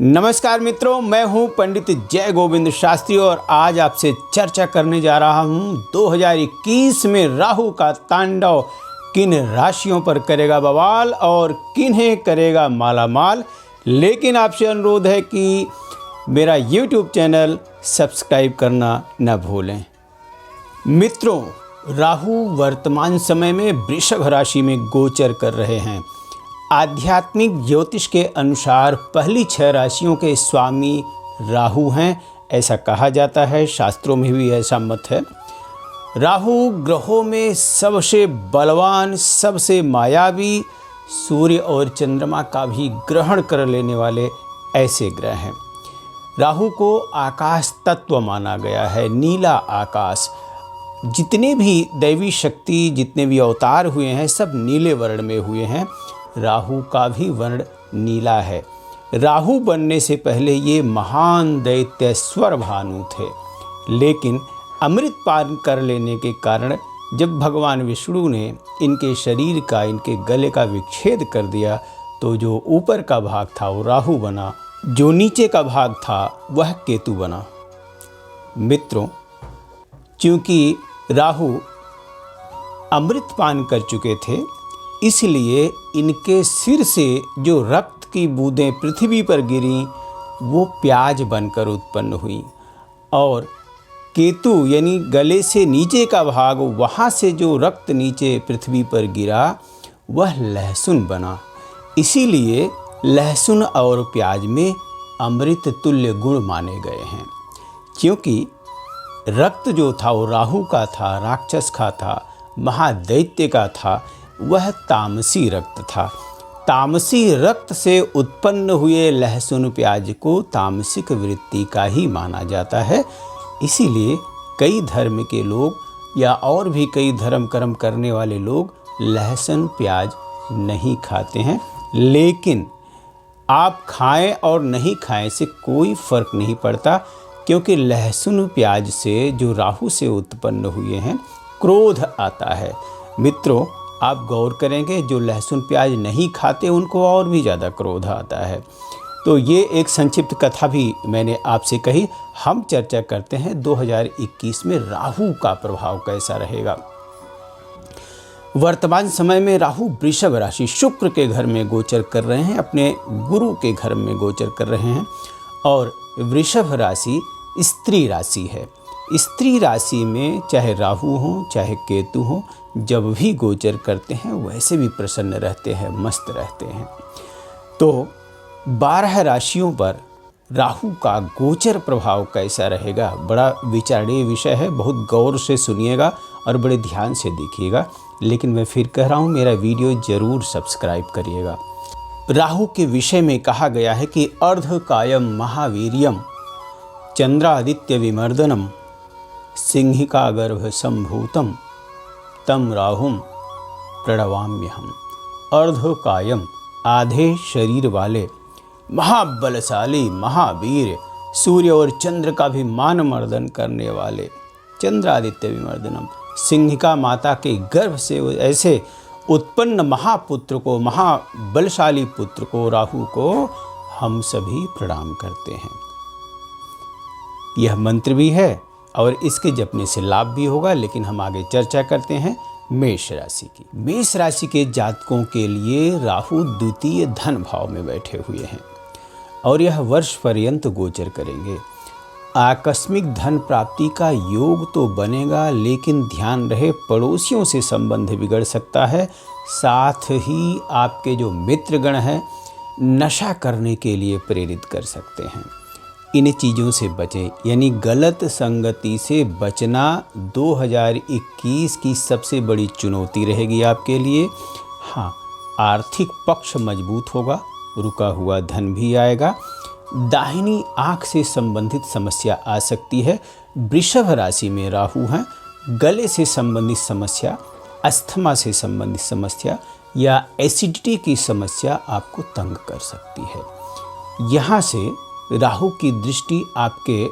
नमस्कार मित्रों, मैं हूं पंडित जय गोविंद शास्त्री और आज आपसे चर्चा करने जा रहा हूं 2021 में राहु का तांडव किन राशियों पर करेगा बवाल और किन्हें करेगा मालामाल। लेकिन आपसे अनुरोध है कि मेरा YouTube चैनल सब्सक्राइब करना न भूलें। मित्रों, राहु वर्तमान समय में वृषभ राशि में गोचर कर रहे हैं। आध्यात्मिक ज्योतिष के अनुसार पहली 6 राशियों के स्वामी राहु हैं, ऐसा कहा जाता है। शास्त्रों में भी ऐसा मत है। राहु ग्रहों में सबसे बलवान, सबसे मायावी, सूर्य और चंद्रमा का भी ग्रहण कर लेने वाले ऐसे ग्रह हैं। राहु को आकाश तत्व माना गया है, नीला आकाश। जितने भी दैवी शक्ति, जितने भी अवतार हुए हैं, सब नीले वर्ण में हुए हैं। राहु का भी वर्ण नीला है। राहु बनने से पहले ये महान दैत्येश्वर भानु थे, लेकिन अमृत पान कर लेने के कारण जब भगवान विष्णु ने इनके शरीर का, इनके गले का विच्छेद कर दिया, तो जो ऊपर का भाग था वो राहु बना, जो नीचे का भाग था वह केतु बना। मित्रों, चूंकि राहु अमृत पान कर चुके थे, इसलिए इनके सिर से जो रक्त की बूंदें पृथ्वी पर गिरीं वो प्याज बनकर उत्पन्न हुई, और केतु यानी गले से नीचे का भाग, वहाँ से जो रक्त नीचे पृथ्वी पर गिरा वह लहसुन बना। इसीलिए लहसुन और प्याज में अमृत तुल्य गुण माने गए हैं। क्योंकि रक्त जो था वो राहु का था, राक्षस का था, महादैत्य का था, वह तामसी रक्त था। तामसी रक्त से उत्पन्न हुए लहसुन प्याज को तामसिक वृत्ति का ही माना जाता है। इसीलिए कई धर्म के लोग या और भी कई धर्म कर्म करने वाले लोग लहसुन प्याज नहीं खाते हैं। लेकिन आप खाएं और नहीं खाएं से कोई फर्क नहीं पड़ता, क्योंकि लहसुन प्याज से, जो राहु से उत्पन्न हुए हैं, क्रोध आता है। मित्रों, आप गौर करेंगे जो लहसुन प्याज नहीं खाते उनको और भी ज़्यादा क्रोध आता है। तो ये एक संक्षिप्त कथा भी मैंने आपसे कही। हम चर्चा करते हैं 2021 में राहु का प्रभाव कैसा रहेगा। वर्तमान समय में राहु वृषभ राशि शुक्र के घर में गोचर कर रहे हैं, अपने गुरु के घर में गोचर कर रहे हैं। और वृषभ राशि स्त्री राशि है। स्त्री राशि में चाहे राहु हो चाहे केतु हो, जब भी गोचर करते हैं वैसे भी प्रसन्न रहते हैं, मस्त रहते हैं। तो 12 राशियों पर राहु का गोचर प्रभाव कैसा रहेगा, बड़ा विचारणीय विषय है। बहुत गौर से सुनिएगा और बड़े ध्यान से देखिएगा। लेकिन मैं फिर कह रहा हूँ, मेरा वीडियो जरूर सब्सक्राइब करिएगा। राहु के विषय में कहा गया है कि अर्धकायम महावीर्यम चंद्रादित्य विमर्दनम सिंहिका गर्भ संभूतम तम राहुम प्रणवाम्यहम। अर्धकायम, आधे शरीर वाले, महाबलशाली, महावीर, सूर्य और चंद्र का भी मान मर्दन करने वाले, चंद्रादित्य विमर्दनम, सिंहिका माता के गर्भ से ऐसे उत्पन्न महापुत्र को, महाबलशाली पुत्र को, राहु को हम सभी प्रणाम करते हैं। यह मंत्र भी है और इसके जपने से लाभ भी होगा। लेकिन हम आगे चर्चा करते हैं मेष राशि की। मेष राशि के जातकों के लिए राहु द्वितीय धन भाव में बैठे हुए हैं और यह वर्ष पर्यंत गोचर करेंगे। आकस्मिक धन प्राप्ति का योग तो बनेगा, लेकिन ध्यान रहे पड़ोसियों से संबंध बिगड़ सकता है। साथ ही आपके जो मित्रगण हैं नशा करने के लिए प्रेरित कर सकते हैं। इन चीज़ों से बचें, यानी गलत संगति से बचना 2021 की सबसे बड़ी चुनौती रहेगी आपके लिए। हाँ, आर्थिक पक्ष मजबूत होगा, रुका हुआ धन भी आएगा। दाहिनी आँख से संबंधित समस्या आ सकती है। वृषभ राशि में राहु हैं, गले से संबंधित समस्या, अस्थमा से संबंधित समस्या या एसिडिटी की समस्या आपको तंग कर सकती है। यहाँ से राहु की दृष्टि आपके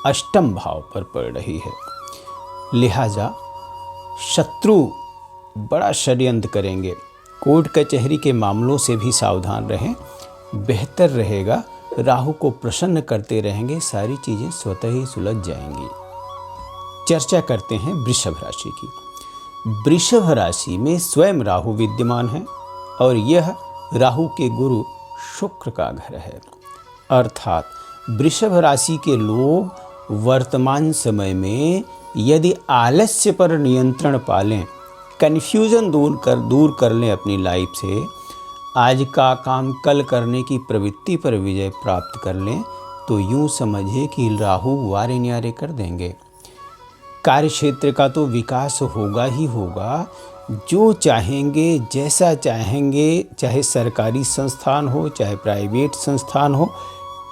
अष्टम भाव पर पड़ रही है, लिहाजा शत्रु बड़ा षड्यंत्र करेंगे। कोर्ट कचहरी के मामलों से भी सावधान रहें। बेहतर रहेगा राहु को प्रसन्न करते रहेंगे, सारी चीज़ें स्वतः ही सुलझ जाएंगी। चर्चा करते हैं वृषभ राशि की। वृषभ राशि में स्वयं राहु विद्यमान है और यह राहु के गुरु शुक्र का घर है। अर्थात वृषभ राशि के लोग वर्तमान समय में यदि आलस्य पर नियंत्रण पालें, कन्फ्यूजन दूर कर लें अपनी लाइफ से, आज का काम कल करने की प्रवृत्ति पर विजय प्राप्त कर लें, तो यूँ समझिए कि राहु वारे न्यारे कर देंगे। कार्य क्षेत्र का तो विकास होगा ही होगा। जो चाहेंगे, जैसा चाहेंगे, चाहे सरकारी संस्थान हो चाहे प्राइवेट संस्थान हो,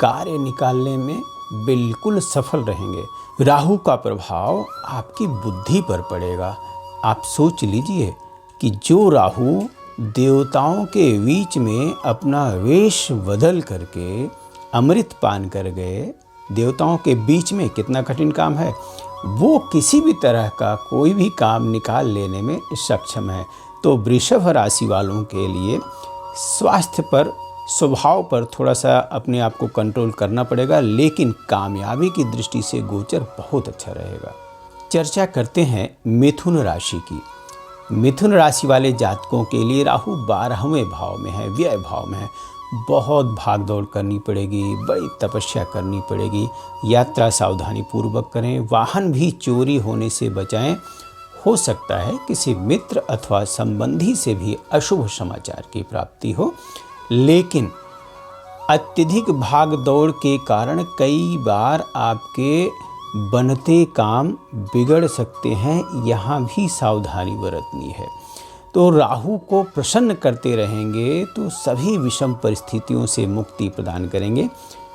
कार्य निकालने में बिल्कुल सफल रहेंगे। राहु का प्रभाव आपकी बुद्धि पर पड़ेगा। आप सोच लीजिए कि जो राहु देवताओं के बीच में अपना वेश बदल करके अमृत पान कर गए, देवताओं के बीच में कितना कठिन काम है, वो किसी भी तरह का कोई भी काम निकाल लेने में सक्षम है। तो वृषभ राशि वालों के लिए स्वास्थ्य पर, स्वभाव पर थोड़ा सा अपने आप को कंट्रोल करना पड़ेगा, लेकिन कामयाबी की दृष्टि से गोचर बहुत अच्छा रहेगा। चर्चा करते हैं मिथुन राशि की। मिथुन राशि वाले जातकों के लिए राहु 12वें भाव में है, व्यय भाव में है। बहुत भाग दौड़ करनी पड़ेगी, बड़ी तपस्या करनी पड़ेगी। यात्रा सावधानी पूर्वक करें, वाहन भी चोरी होने से बचाएं। हो सकता है किसी मित्र अथवा संबंधी से भी अशुभ समाचार की प्राप्ति हो, लेकिन अत्यधिक भाग दौड़ के कारण कई बार आपके बनते काम बिगड़ सकते हैं, यहाँ भी सावधानी बरतनी है। तो राहु को प्रसन्न करते रहेंगे तो सभी विषम परिस्थितियों से मुक्ति प्रदान करेंगे,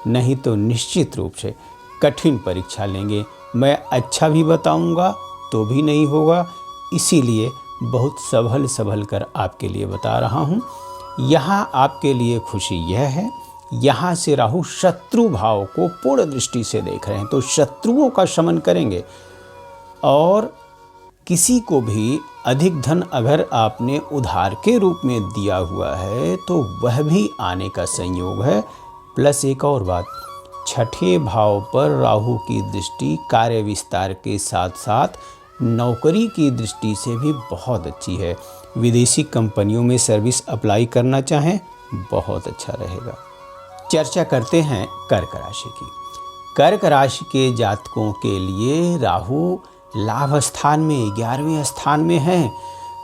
नहीं तो निश्चित रूप से कठिन परीक्षा लेंगे। मैं अच्छा भी बताऊंगा तो भी नहीं होगा, इसीलिए बहुत संभल कर आपके लिए बता रहा हूँ। यहाँ आपके लिए खुशी यह है, यहाँ से राहु शत्रु भाव को पूर्ण दृष्टि से देख रहे हैं, तो शत्रुओं का शमन करेंगे। और किसी को भी अधिक धन अगर आपने उधार के रूप में दिया हुआ है तो वह भी आने का संयोग है। प्लस एक और बात, छठे भाव पर राहु की दृष्टि कार्य विस्तार के साथ साथ नौकरी की दृष्टि से भी बहुत अच्छी है। विदेशी कंपनियों में सर्विस अप्लाई करना चाहें, बहुत अच्छा रहेगा। चर्चा करते हैं कर्क राशि की। कर्क राशि के जातकों के लिए राहु लाभ स्थान में 11वें स्थान में है।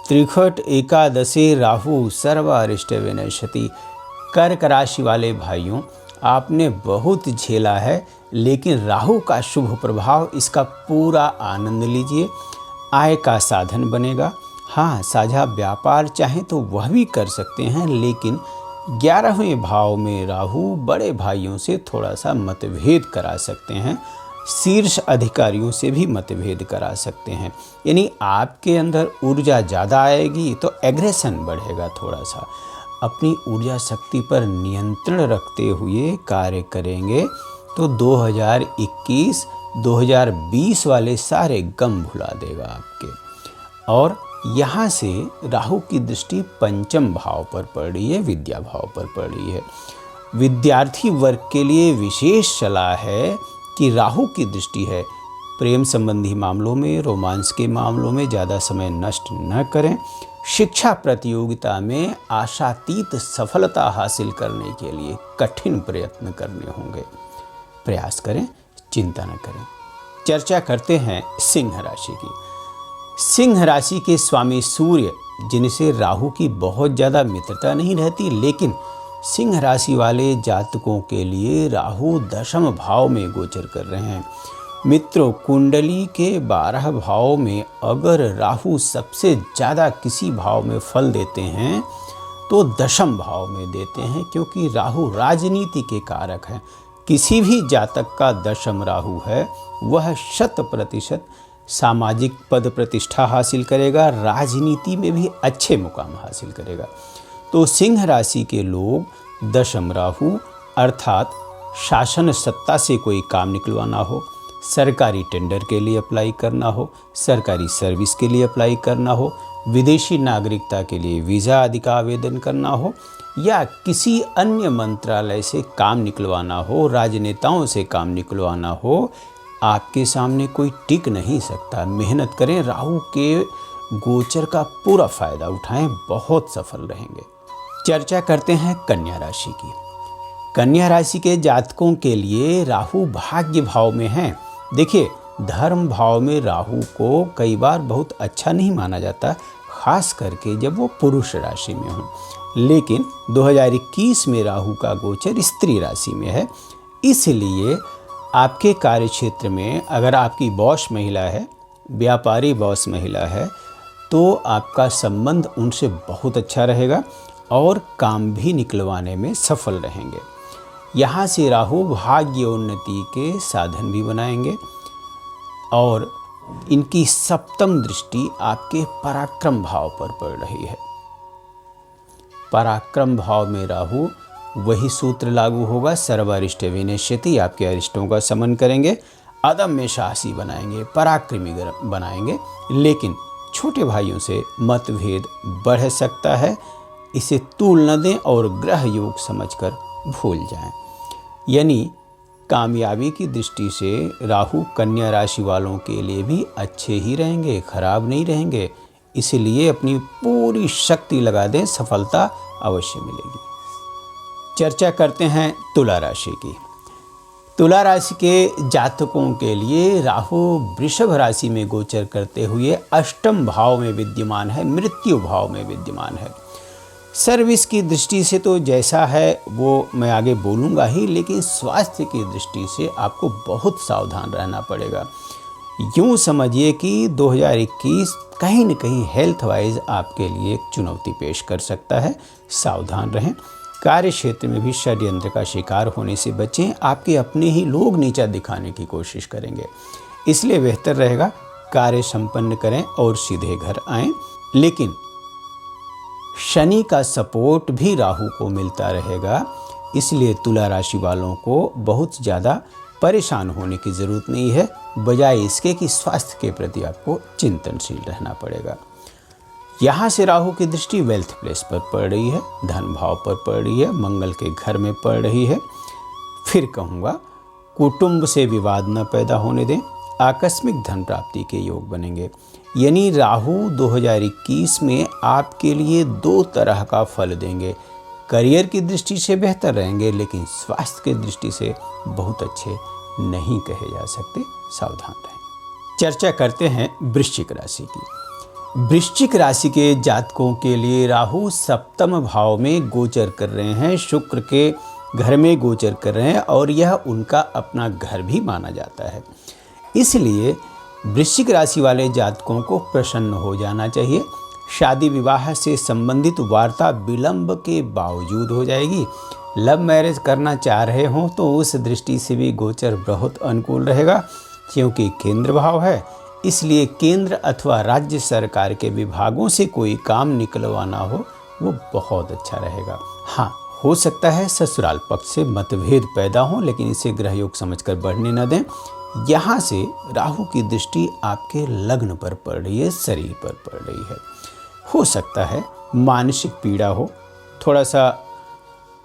त्रिकट एकादशे राहु सर्वारिष्ट विनश्यति। कर्क राशि वाले भाइयों, आपने बहुत झेला है, लेकिन राहु का शुभ प्रभाव, इसका पूरा आनंद लीजिए। आय का साधन बनेगा। हाँ, साझा व्यापार चाहें तो वह भी कर सकते हैं, लेकिन 11वें भाव में राहु बड़े भाइयों से थोड़ा सा मतभेद करा सकते हैं, शीर्ष अधिकारियों से भी मतभेद करा सकते हैं। यानी आपके अंदर ऊर्जा ज़्यादा आएगी तो एग्रेशन बढ़ेगा। थोड़ा सा अपनी ऊर्जा शक्ति पर नियंत्रण रखते हुए कार्य करेंगे तो 2021-2020 वाले सारे गम भुला देगा आपके। और यहाँ से राहु की दृष्टि पंचम भाव पर पड़ रही है, विद्या भाव पर पड़ रही है। विद्यार्थी वर्ग के लिए विशेष सलाह है कि राहु की दृष्टि है, प्रेम संबंधी मामलों में, रोमांस के मामलों में ज़्यादा समय नष्ट न करें। शिक्षा प्रतियोगिता में आशातीत सफलता हासिल करने के लिए कठिन प्रयत्न करने होंगे। प्रयास करें, चिंता न करें। चर्चा करते हैं सिंह राशि की। सिंह राशि के स्वामी सूर्य, जिनसे राहु की बहुत ज़्यादा मित्रता नहीं रहती, लेकिन सिंह राशि वाले जातकों के लिए राहु 10वें भाव में गोचर कर रहे हैं। मित्रों, कुंडली के 12 भाव में अगर राहु सबसे ज़्यादा किसी भाव में फल देते हैं तो 10वें भाव में देते हैं, क्योंकि राहु राजनीति के कारक हैं। किसी भी जातक का 10वें राहु है, वह 100% सामाजिक पद प्रतिष्ठा हासिल करेगा, राजनीति में भी अच्छे मुकाम हासिल करेगा। तो सिंह राशि के लोग 10वें राहु अर्थात शासन सत्ता से कोई काम निकलवाना हो, सरकारी टेंडर के लिए अप्लाई करना हो, सरकारी सर्विस के लिए अप्लाई करना हो, विदेशी नागरिकता के लिए वीज़ा आदि का आवेदन करना हो या किसी अन्य मंत्रालय से काम निकलवाना हो, राजनेताओं से काम निकलवाना हो, आपके सामने कोई टिक नहीं सकता। मेहनत करें, राहु के गोचर का पूरा फायदा उठाएं, बहुत सफल रहेंगे। चर्चा करते हैं कन्या राशि की। कन्या राशि के जातकों के लिए राहु भाग्य भाव में है। देखिए, धर्म भाव में राहु को कई बार बहुत अच्छा नहीं माना जाता, खास करके जब वो पुरुष राशि में हो। लेकिन 2021 में राहु का गोचर स्त्री राशि में है, इसलिए आपके कार्य क्षेत्र में अगर आपकी बॉस महिला है, व्यापारी बॉस महिला है, तो आपका संबंध उनसे बहुत अच्छा रहेगा और काम भी निकलवाने में सफल रहेंगे। यहाँ से राहु भाग्योन्नति के साधन भी बनाएंगे और इनकी सप्तम दृष्टि आपके पराक्रम भाव पर पड़ रही है। पराक्रम भाव में राहु, वही सूत्र लागू होगा, सर्वारिष्ट विनश्यति, आपके अरिष्टों का समन करेंगे, अदम्य साहसी बनाएंगे, पराक्रमी बनाएंगे। लेकिन छोटे भाइयों से मतभेद बढ़ सकता है, इसे तूल न दें और ग्रह योग समझकर भूल जाएं। यानी कामयाबी की दृष्टि से राहु कन्या राशि वालों के लिए भी अच्छे ही रहेंगे, खराब नहीं रहेंगे। इसलिए अपनी पूरी शक्ति लगा दें, सफलता अवश्य मिलेगी। चर्चा करते हैं तुला राशि की। तुला राशि के जातकों के लिए राहु वृषभ राशि में गोचर करते हुए अष्टम भाव में विद्यमान है, मृत्यु भाव में विद्यमान है। सर्विस की दृष्टि से तो जैसा है वो मैं आगे बोलूँगा ही, लेकिन स्वास्थ्य की दृष्टि से आपको बहुत सावधान रहना पड़ेगा। यूँ समझिए कि 2021 कहीं न कहीं हेल्थ वाइज आपके लिए एक चुनौती पेश कर सकता है, सावधान रहें। कार्य क्षेत्र में भी षड्यंत्र का शिकार होने से बचें, आपके अपने ही लोग नीचा दिखाने की कोशिश करेंगे, इसलिए बेहतर रहेगा कार्य संपन्न करें और सीधे घर आएं। लेकिन शनि का सपोर्ट भी राहु को मिलता रहेगा, इसलिए तुला राशि वालों को बहुत ज़्यादा परेशान होने की ज़रूरत नहीं है, बजाय इसके कि स्वास्थ्य के प्रति आपको चिंतनशील रहना पड़ेगा। यहाँ से राहु की दृष्टि वेल्थ प्लेस पर पड़ रही है, धन भाव पर पड़ रही है, मंगल के घर में पड़ रही है। फिर कहूँगा, कुटुंब से विवाद न पैदा होने दें, आकस्मिक धन प्राप्ति के योग बनेंगे। यानी राहु 2021 में आपके लिए दो तरह का फल देंगे। करियर की दृष्टि से बेहतर रहेंगे, लेकिन स्वास्थ्य की दृष्टि से बहुत अच्छे नहीं कहे जा सकते, सावधान रहें। चर्चा करते हैं वृश्चिक राशि की। वृश्चिक राशि के जातकों के लिए राहु सप्तम भाव में गोचर कर रहे हैं, शुक्र के घर में गोचर कर रहे हैं और यह उनका अपना घर भी माना जाता है। इसलिए वृश्चिक राशि वाले जातकों को प्रसन्न हो जाना चाहिए। शादी विवाह से संबंधित वार्ता विलंब के बावजूद हो जाएगी। लव मैरिज करना चाह रहे हों तो उस दृष्टि से भी गोचर बहुत अनुकूल रहेगा, क्योंकि केंद्र भाव है। इसलिए केंद्र अथवा राज्य सरकार के विभागों से कोई काम निकलवाना हो वो बहुत अच्छा रहेगा। हाँ, हो सकता है ससुराल पक्ष से मतभेद पैदा हो, लेकिन इसे ग्रह योग समझकर बढ़ने न दें। यहाँ से राहु की दृष्टि आपके लग्न पर पड़ रही है, शरीर पर पड़ रही है। हो सकता है मानसिक पीड़ा हो, थोड़ा सा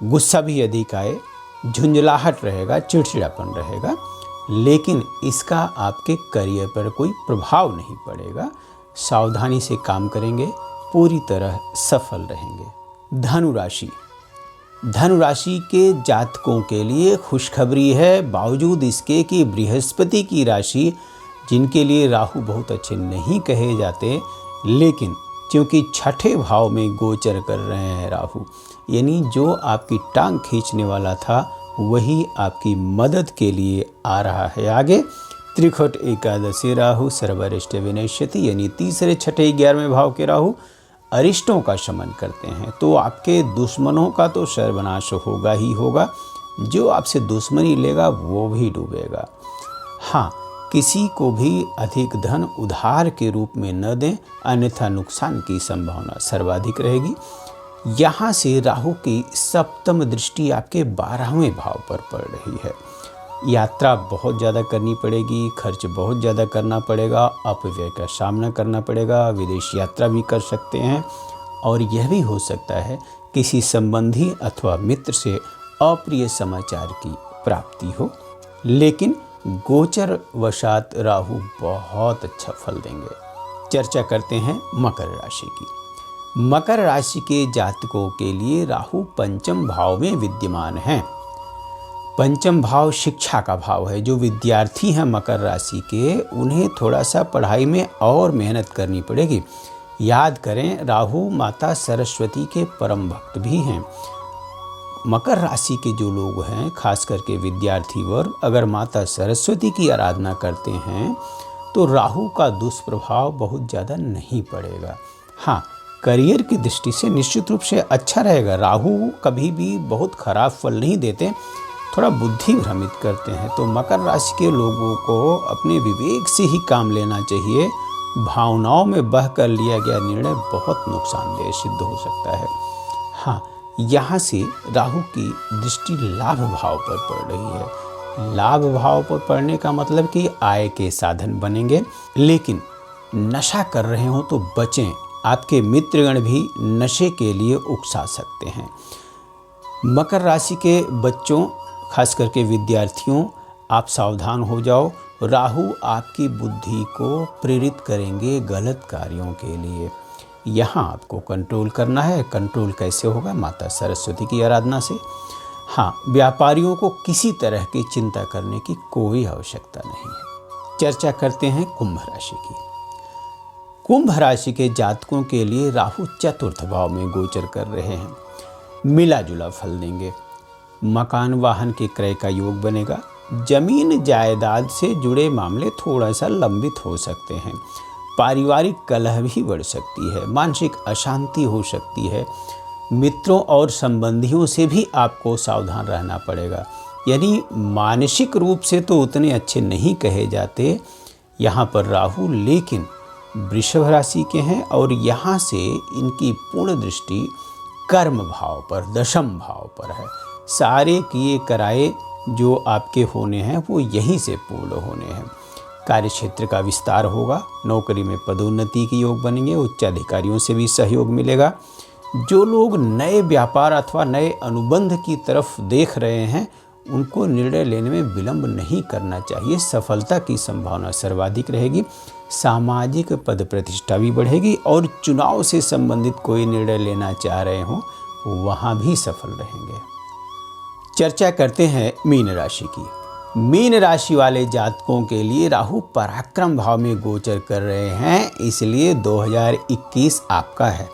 गुस्सा भी अधिक आए, झुंझलाहट रहेगा, चिड़चिड़ापन रहेगा, लेकिन इसका आपके करियर पर कोई प्रभाव नहीं पड़ेगा। सावधानी से काम करेंगे, पूरी तरह सफल रहेंगे। धनु राशि। धनु राशि के जातकों के लिए खुशखबरी है, बावजूद इसके कि बृहस्पति की राशि, जिनके लिए राहु बहुत अच्छे नहीं कहे जाते, लेकिन क्योंकि छठे भाव में गोचर कर रहे हैं राहु, यानी जो आपकी टांग खींचने वाला था वही आपकी मदद के लिए आ रहा है आगे। त्रिखट एकादशी राहु सर्वरिष्ट विनश्यति, यानी तीसरे छठे 11वें भाव के राहु अरिष्टों का शमन करते हैं, तो आपके दुश्मनों का तो सर्वनाश होगा ही होगा, जो आपसे दुश्मनी लेगा वो भी डूबेगा। हाँ, किसी को भी अधिक धन उधार के रूप में न दें, अन्यथा नुकसान की संभावना सर्वाधिक रहेगी। यहाँ से राहु की सप्तम दृष्टि आपके 12वें भाव पर पड़ रही है। यात्रा बहुत ज़्यादा करनी पड़ेगी, खर्च बहुत ज़्यादा करना पड़ेगा, अपव्यय का सामना करना पड़ेगा, विदेश यात्रा भी कर सकते हैं और यह भी हो सकता है किसी संबंधी अथवा मित्र से अप्रिय समाचार की प्राप्ति हो। लेकिन गोचर वशात राहु बहुत अच्छा फल देंगे। चर्चा करते हैं मकर राशि की। मकर राशि के जातकों के लिए राहु पंचम भाव में विद्यमान है। पंचम भाव शिक्षा का भाव है। जो विद्यार्थी हैं मकर राशि के, उन्हें थोड़ा सा पढ़ाई में और मेहनत करनी पड़ेगी। याद करें, राहु माता सरस्वती के परम भक्त भी हैं। मकर राशि के जो लोग हैं, खास करके विद्यार्थी वर्ग, अगर माता सरस्वती की आराधना करते हैं तो राहु का दुष्प्रभाव बहुत ज़्यादा नहीं पड़ेगा। हाँ, करियर की दृष्टि से निश्चित रूप से अच्छा रहेगा। राहु कभी भी बहुत खराब फल नहीं देते, थोड़ा बुद्धि भ्रमित करते हैं। तो मकर राशि के लोगों को अपने विवेक से ही काम लेना चाहिए। भावनाओं में बह कर लिया गया निर्णय बहुत नुकसानदेह सिद्ध हो सकता है। हाँ, यहाँ से राहु की दृष्टि लाभ भाव पर पड़ रही है। लाभ भाव पर पड़ने का मतलब कि आय के साधन बनेंगे। लेकिन नशा कर रहे हो तो बचें। आपके मित्रगण भी नशे के लिए उकसा सकते हैं। मकर राशि के बच्चों, खास करके विद्यार्थियों, आप सावधान हो जाओ। राहु आपकी बुद्धि को प्रेरित करेंगे गलत कार्यों के लिए। यहाँ आपको कंट्रोल करना है। कंट्रोल कैसे होगा? माता सरस्वती की आराधना से। हाँ, व्यापारियों को किसी तरह की चिंता करने की कोई आवश्यकता नहीं है। चर्चा करते हैं कुंभ राशि की। कुंभ राशि के जातकों के लिए राहु चतुर्थ भाव में गोचर कर रहे हैं। मिला जुला फल देंगे। मकान वाहन के क्रय का योग बनेगा। जमीन जायदाद से जुड़े मामले थोड़ा सा लंबित हो सकते हैं। पारिवारिक कलह भी बढ़ सकती है। मानसिक अशांति हो सकती है। मित्रों और संबंधियों से भी आपको सावधान रहना पड़ेगा। यानी मानसिक रूप से तो उतने अच्छे नहीं कहे जाते यहाँ पर राहु, लेकिन वृषभ राशि के हैं और यहाँ से इनकी पूर्ण दृष्टि कर्म भाव पर, दशम भाव पर है। सारे किए कराए जो आपके होने हैं वो यहीं से पूर्ण होने हैं। कार्य क्षेत्र का विस्तार होगा। नौकरी में पदोन्नति के योग बनेंगे। उच्च अधिकारियों से भी सहयोग मिलेगा। जो लोग नए व्यापार अथवा नए अनुबंध की तरफ देख रहे हैं, उनको निर्णय लेने में विलंब नहीं करना चाहिए। सफलता की संभावना सर्वाधिक रहेगी। सामाजिक पद प्रतिष्ठा भी बढ़ेगी और चुनाव से संबंधित कोई निर्णय लेना चाह रहे हों, वहाँ भी सफल रहेंगे। चर्चा करते हैं मीन राशि की। मीन राशि वाले जातकों के लिए राहु पराक्रम भाव में गोचर कर रहे हैं, इसलिए 2021 आपका है।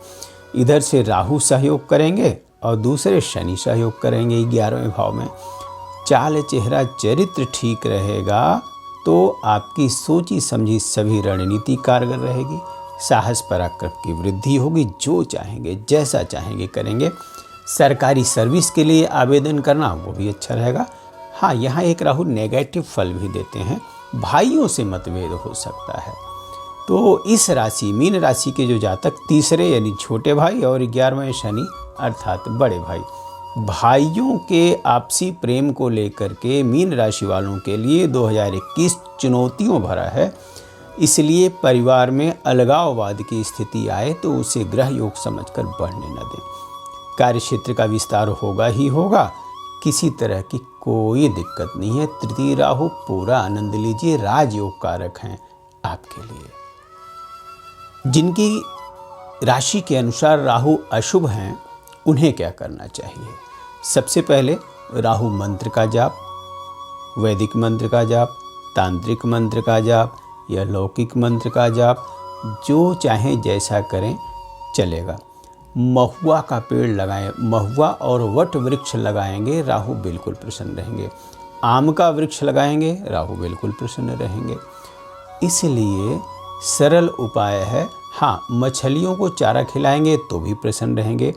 इधर से राहु सहयोग करेंगे और दूसरे शनि सहयोग करेंगे 11वें भाव में। चाल चेहरा चरित्र ठीक रहेगा तो आपकी सोची समझी सभी रणनीति कारगर रहेगी। साहस पराक्रम की वृद्धि होगी। जो चाहेंगे, जैसा चाहेंगे करेंगे। सरकारी सर्विस के लिए आवेदन करना वो भी अच्छा रहेगा। हाँ, यहाँ एक राहु नेगेटिव फल भी देते हैं। भाइयों से मतभेद हो सकता है। तो इस राशि, मीन राशि के जो जातक, तीसरे यानी छोटे भाई और 11वें शनि अर्थात बड़े भाई, भाइयों के आपसी प्रेम को लेकर के मीन राशि वालों के लिए 2021 चुनौतियों भरा है। इसलिए परिवार में अलगाववाद की स्थिति आए तो उसे ग्रह योग समझकर बढ़ने न दें। कार्य क्षेत्र का विस्तार होगा ही होगा। किसी तरह की कोई दिक्कत नहीं है। तृतीय राहु पूरा आनंद लीजिए। राजयोग कारक हैं आपके लिए। जिनकी राशि के अनुसार राहु अशुभ हैं, उन्हें क्या करना चाहिए? सबसे पहले राहु मंत्र का जाप, वैदिक मंत्र का जाप, तांत्रिक मंत्र का जाप या लौकिक मंत्र का जाप, जो चाहें जैसा करें चलेगा। महुआ का पेड़ लगाएं। महुआ और वट वृक्ष लगाएंगे, राहु बिल्कुल प्रसन्न रहेंगे। आम का वृक्ष लगाएंगे, राहु बिल्कुल प्रसन्न रहेंगे। इसलिए सरल उपाय है। हाँ, मछलियों को चारा खिलाएंगे तो भी प्रसन्न रहेंगे।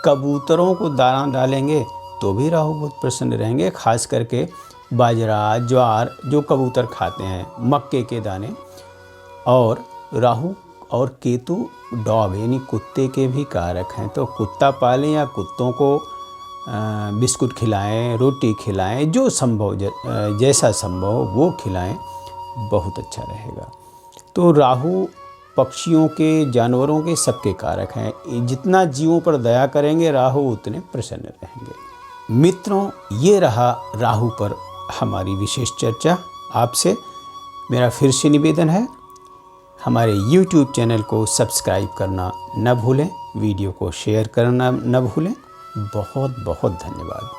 कबूतरों को दाना डालेंगे तो भी राहु बहुत प्रसन्न रहेंगे। खास करके बाजरा, ज्वार जो कबूतर खाते हैं, मक्के के दाने। और राहु और केतु डॉग यानी कुत्ते के भी कारक हैं, तो कुत्ता पालें या कुत्तों को बिस्कुट खिलाएं, रोटी खिलाएं, जो संभव जैसा संभव वो खिलाएं, बहुत अच्छा रहेगा। तो राहु पक्षियों के, जानवरों के, सबके कारक हैं। जितना जीवों पर दया करेंगे राहु उतने प्रसन्न रहेंगे। मित्रों, ये रहा राहु पर हमारी विशेष चर्चा। आपसे मेरा फिर से निवेदन है, हमारे YouTube चैनल को सब्सक्राइब करना न भूलें, वीडियो को शेयर करना न भूलें। बहुत बहुत धन्यवाद।